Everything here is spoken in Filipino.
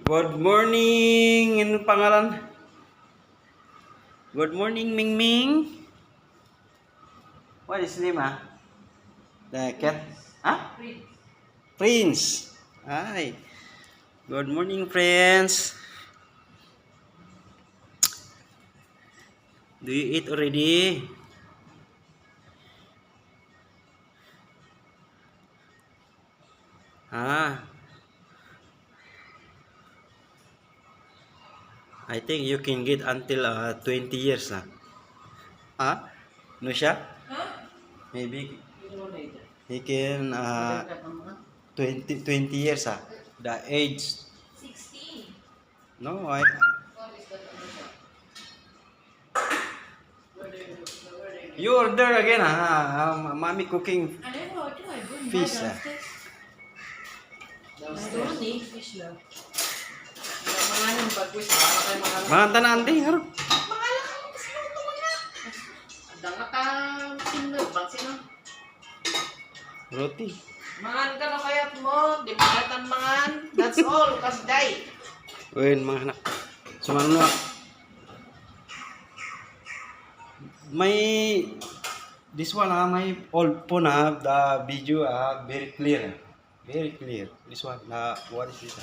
Good morning! Ano pangalan? Good morning, Ming Ming. What is name, ah? The cat? Ah? Prince. Hi. Good morning, friends. Do you eat already? Ah, I think you can get until 20 years, ah. Ah? No siya? Maybe he can 20 years, ah. The age. 16. No, you order again, ah. Mommy cooking I never ordered. I don't buy fish, ah. downstairs. I don't need fish love. Mga yung pag-wish, baka kayo Mga tanan di, harap. Makala ka mo kasi luto mo na. Ang nga ka sinod, bang sino? Roti. Mangan ka na kayat mo, di makatan mangan. That's all, kasday. Wen mga anak. Sumano na. May this one my old phone the video very clear. Very clear. This one what is this?